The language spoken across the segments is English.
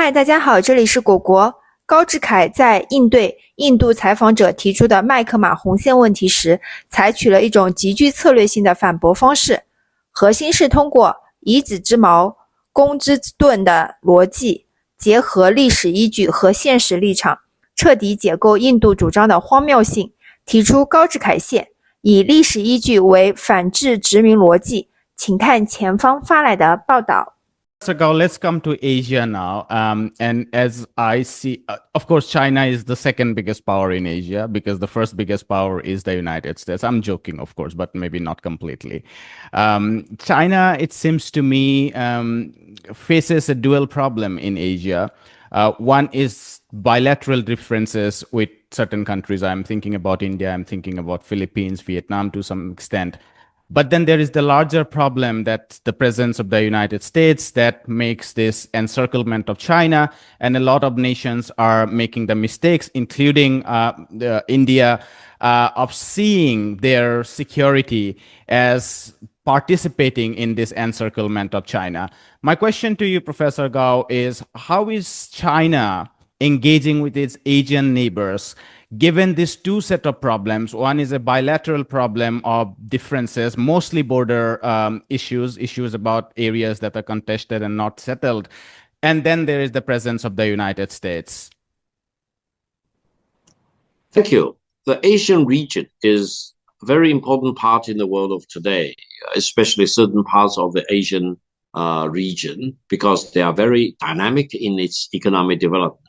嗨，大家好，这里是果果。高志凯在应对印度采访者提出的麦克马洪线问题时，采取了一种极具策略性的反驳方式，核心是通过以子之矛攻之盾的逻辑，结合历史依据和现实立场，彻底解构印度主张的荒谬性，提出高志凯线，以历史依据为反制殖民逻辑。请看前方发来的报道。So let's come to Asia now. And as I see, of course, China is the second biggest power in Asia because the first biggest power is the United States. I'm joking, of course, but maybe not completely. China, it seems to me, faces a dual problem in Asia. One is bilateral differences with certain countries. I'm thinking about India, I'm thinking about Philippines, Vietnam to some extent. But then there is the larger problem that the presence of the United States that makes this encirclement of China, and a lot of nations are making the mistakes, including India, of seeing their security as participating in this encirclement of China. My question to you, Professor Gao, is how is China engaging with its Asian neighbors, given these two set of problems? One is a bilateral problem of differences, mostly border issues about areas that are contested and not settled. And then there is the presence of the United States. Thank you. The Asian region is a very important part in the world of today, especially certain parts of the Asian region, because they are very dynamic in its economic development.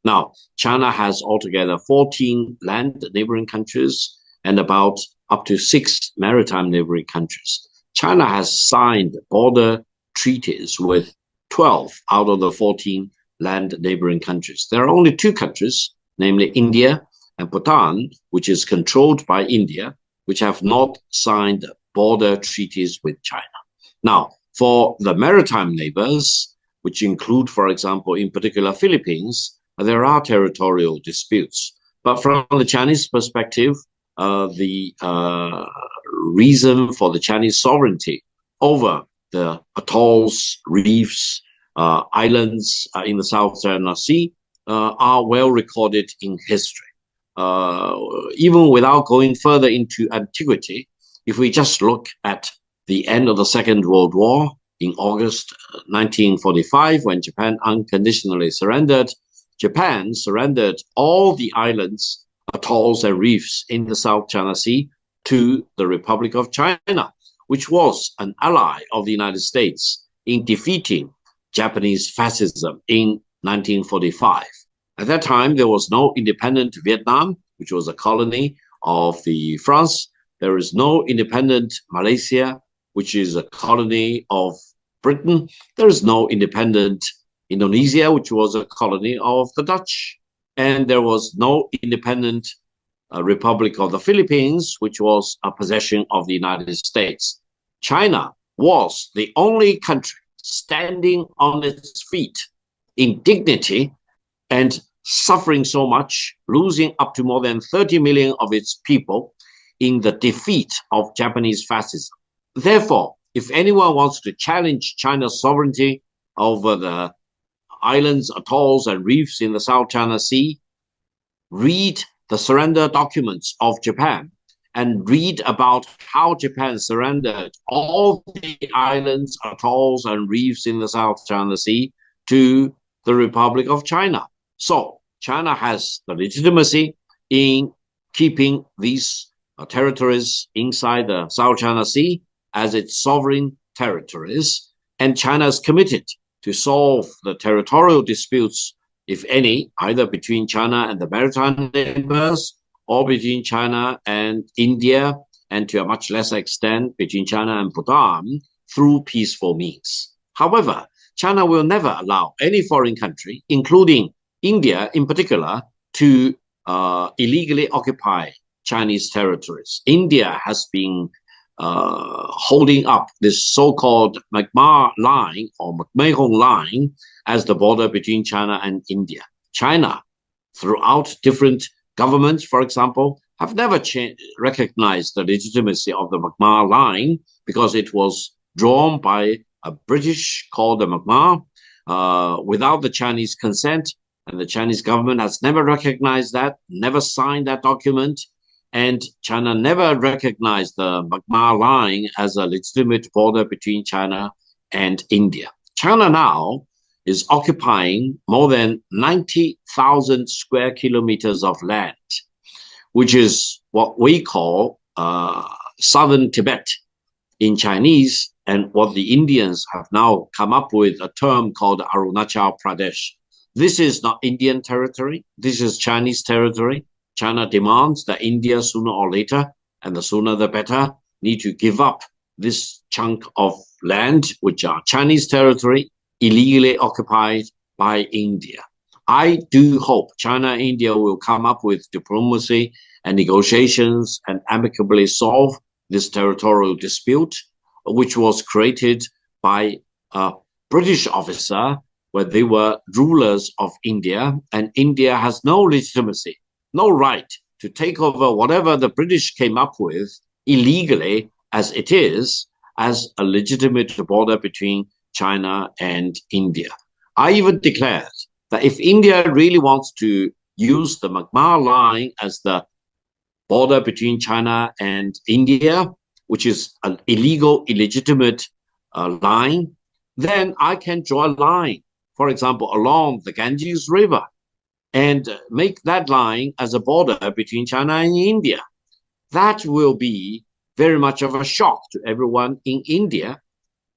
Now, China has altogether 14 land neighboring countries and about up to 6 maritime neighboring countries. China has signed border treaties with 12 out of the 14 land neighboring countries. There are only 2 countries, namely India and Bhutan, which is controlled by India, which have not signed border treaties with China. Now, for the maritime neighbors, which include, for example, in particular Philippines, there are territorial disputes. But from the Chinese perspective, the reason for the Chinese sovereignty over the atolls, reefs, islands in the South China Sea are well recorded in history. Even without going further into antiquity, if we just look at the end of the Second World War in August 1945, when Japan unconditionally surrendered, Japan surrendered all the islands, atolls, and reefs in the South China Sea to the Republic of China, which was an ally of the United States in defeating Japanese fascism in 1945. At that time, there was no independent Vietnam, which was a colony of France. There is no independent Malaysia, which is a colony of Britain. There is no independent Indonesia, which was a colony of the Dutch. And there was no independent Republic of the Philippines, which was a possession of the United States. China was the only country standing on its feet in dignity and suffering so much, losing up to more than 30 million of its people in the defeat of Japanese fascism. Therefore, if anyone wants to challenge China's sovereignty over the islands, atolls, and reefs in the South China Sea, read the surrender documents of Japan and read about how Japan surrendered all the islands, atolls, and reefs in the South China Sea to the Republic of China. So China has the legitimacy in keeping these territories inside the South China Sea as its sovereign territories, and China is committed to solve the territorial disputes, if any, either between China and the maritime neighbors or between China and India, and to a much lesser extent between China and Bhutan, through peaceful means. However, China will never allow any foreign country, including India in particular, to illegally occupy Chinese territories. India has been holding up this so-called McMahon line or McMahon line as the border between China and India. China, throughout different governments, for example, have never recognized the legitimacy of the McMahon line because it was drawn by a British called the McMahon without the Chinese consent, and the Chinese government has never recognized that, never signed that document, and China never recognized the Magma line as a legitimate border between China and India. China now is occupying more than 90,000 square kilometers of land, which is what we call southern Tibet in Chinese, and what the Indians have now come up with a term called Arunachal Pradesh. This is not Indian territory. This is Chinese territory. China demands that India sooner or later, and the sooner the better, need to give up this chunk of land, which are Chinese territory, illegally occupied by India. I do hope China and India will come up with diplomacy and negotiations and amicably solve this territorial dispute, which was created by a British officer when they were rulers of India, and India has no legitimacy, no right to take over whatever the British came up with illegally as it is, as a legitimate border between China and India. I even declared that if India really wants to use the Magma line as the border between China and India, which is an illegal, illegitimate line, then I can draw a line, for example, along the Ganges River, and make that line as a border between China and India. That will be very much of a shock to everyone in India,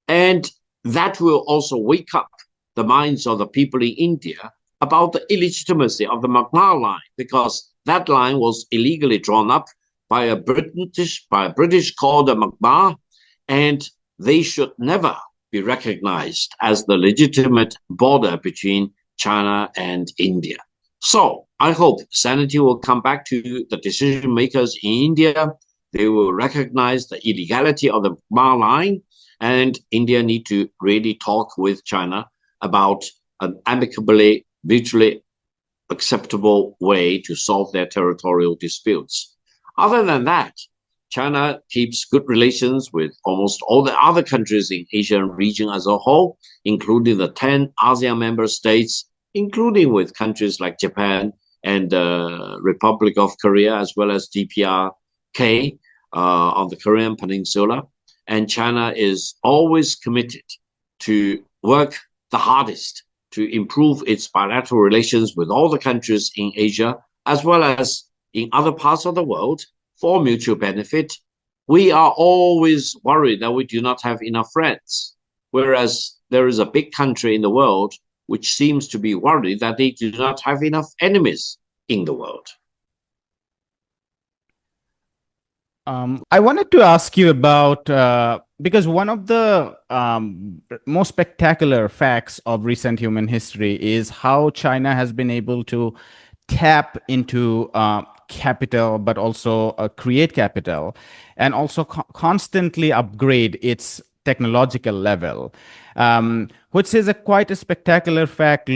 and that will also wake up the minds of the people in India about the illegitimacy of the Magma line, because that line was illegally drawn up by a British called the Magma, and they should never be recognized as the legitimate border between China and India. So I hope sanity will come back to the decision makers in India. They will recognize the illegality of the Magma line, and India need to really talk with China about an amicably, mutually acceptable way to solve their territorial disputes. Other than that, China keeps good relations with almost all the other countries in Asian region as a whole, including the 10 ASEAN member states, including with countries like Japan and the Republic of Korea, as well as DPRK on the Korean Peninsula. And China is always committed to work the hardest to improve its bilateral relations with all the countries in Asia, as well as in other parts of the world, for mutual benefit. We are always worried that we do not have enough friends, whereas there is a big country in the world which seems to be worried that they do not have enough enemies in the world. I wanted to ask you about, because one of the most spectacular facts of recent human history is how China has been able to tap into capital, but also create capital, and also constantly upgrade its technological level, which is quite a spectacular fact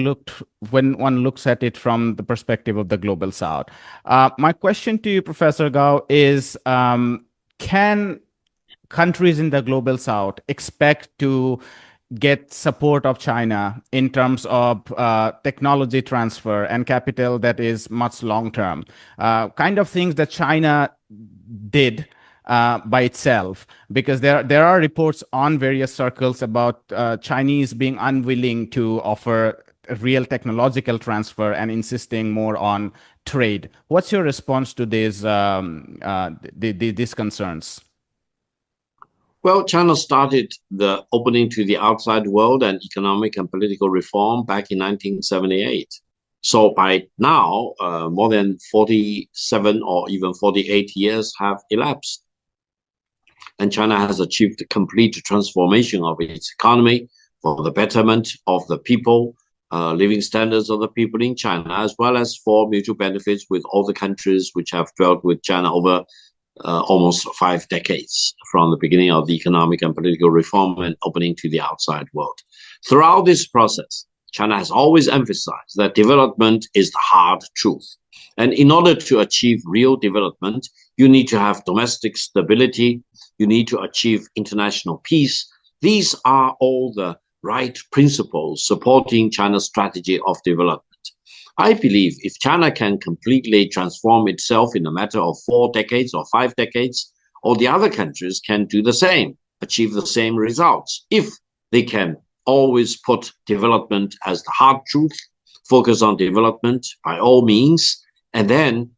when one looks at it from the perspective of the global South. My question to you, Professor Gao, is can countries in the global South expect to get support of China in terms of technology transfer and capital that is much long-term, kind of things that China did by itself? Because there are reports on various circles about Chinese being unwilling to offer a real technological transfer and insisting more on trade. What's your response to these concerns? Well, China started the opening to the outside world and economic and political reform back in 1978. So by now, more than 47 or even 48 years have elapsed. And China has achieved a complete transformation of its economy for the betterment of the people, living standards of the people in China, as well as for mutual benefits with all the countries which have dwelt with China over almost 5 decades, from the beginning of the economic and political reform and opening to the outside world. Throughout this process, China has always emphasized that development is the hard truth. And in order to achieve real development, you need to have domestic stability, you need to achieve international peace. These are all the right principles supporting China's strategy of development. I believe if China can completely transform itself in a matter of 4 decades or 5 decades, all the other countries can do the same, achieve the same results, if they can always put development as the hard truth, focus on development by all means, and then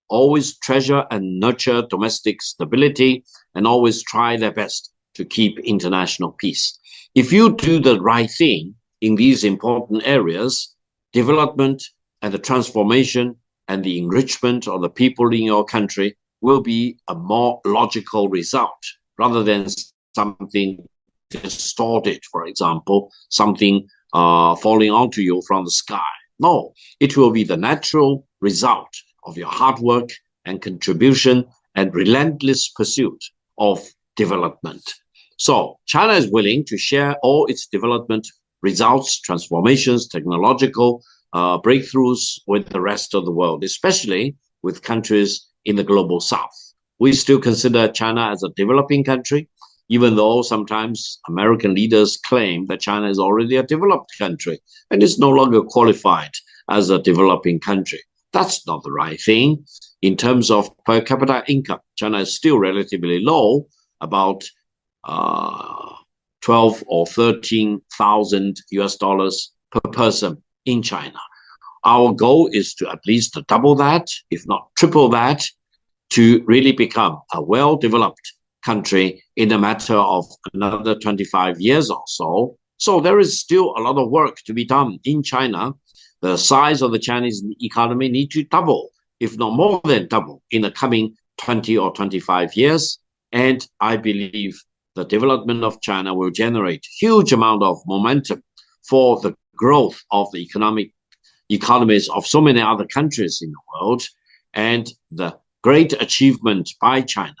always treasure and nurture domestic stability and always try their best to keep international peace. If you do the right thing in these important areas, development and the transformation and the enrichment of the people in your country will be a more logical result rather than something distorted, for example, something falling onto you from the sky. No, it will be the natural result of your hard work and contribution and relentless pursuit of development. So China is willing to share all its development results, transformations, technological breakthroughs with the rest of the world, especially with countries in the global south. We still consider China as a developing country, even though sometimes American leaders claim that China is already a developed country and is no longer qualified as a developing country. That's not the right thing. In terms of per capita income, China is still relatively low, about 12 or 13,000 US dollars per person in China. Our goal is to at least double that, if not triple that, to really become a well-developed country in a matter of another 25 years or so. So there is still a lot of work to be done in China. The size of the Chinese economy needs to double, if not more than double, in the coming 20 or 25 years. And I believe the development of China will generate huge amount of momentum for the growth of the economies of so many other countries in the world. And the great achievement by China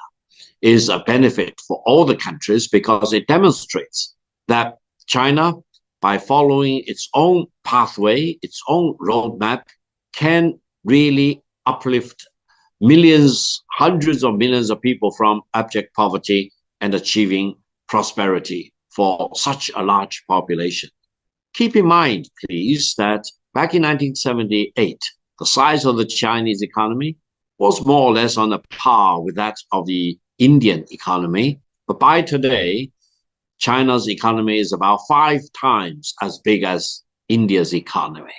is a benefit for all the countries because it demonstrates that China, by following its own pathway, its own roadmap, can really uplift millions, hundreds of millions of people from abject poverty and achieving prosperity for such a large population. Keep in mind, please, that back in 1978, the size of the Chinese economy was more or less on a par with that of the Indian economy. But by today, China's economy is about 5 times as big as India's economy.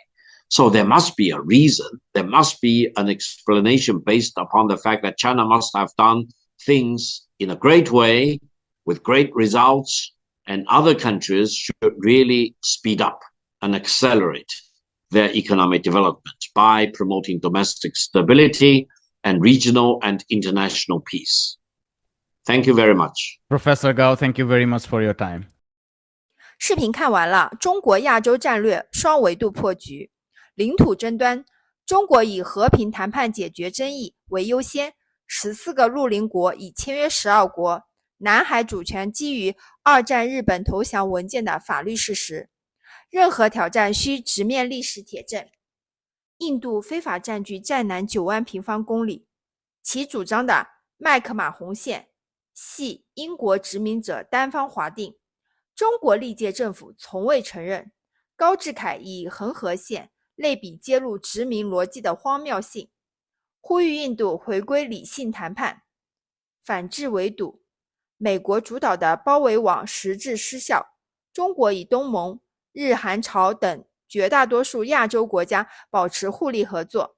So there must be a reason, there must be an explanation based upon the fact that China must have done things in a great way with great results, and other countries should really speed up and accelerate their economic development by promoting domestic stability and regional and international peace. Thank you very much. Professor Gao, thank you very much for your time. 视频看完了，中国亚洲战略双维度破局，领土争端，中国以和平谈判解决争议为优先，14个陆邻国已签约12国，南海主权基于二战日本投降文件的法律事实，任何挑战需直面历史铁证。印度非法占据占南9万平方公里，其主张的麦克马洪线系英国殖民者单方划定，中国历届政府从未承认。高志凯以恒河线类比揭露殖民逻辑的荒谬性，呼吁印度回归理性谈判。反制围堵，美国主导的包围网实质失效，中国与东盟、日韩朝等绝大多数亚洲国家保持互利合作。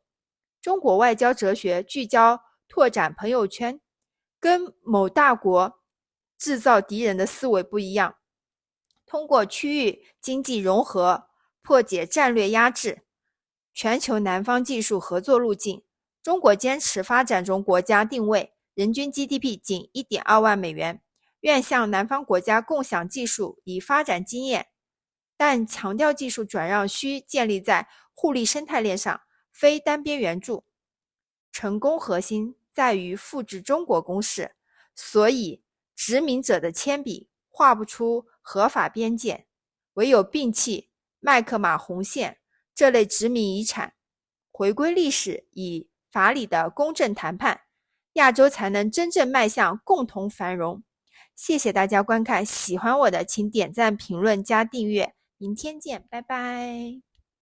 中国外交哲学聚焦拓展朋友圈，跟某大国制造敌人的思维不一样，通过区域经济融合破解战略压制。全球南方技术合作路径，中国坚持发展中国家定位，人均 GDP 仅 1.2 万美元，愿向南方国家共享技术以发展经验，但强调技术转让需建立在互利生态链上，非单边援助。成功核心在于复制中国公式，所以殖民者的铅笔画不出合法边界，唯有摒弃麦克马洪线这类殖民遗产，回归历史以法理的公正谈判，亚洲才能真正迈向共同繁荣。谢谢大家观看，喜欢我的请点赞、评论加订阅，明天见，拜拜。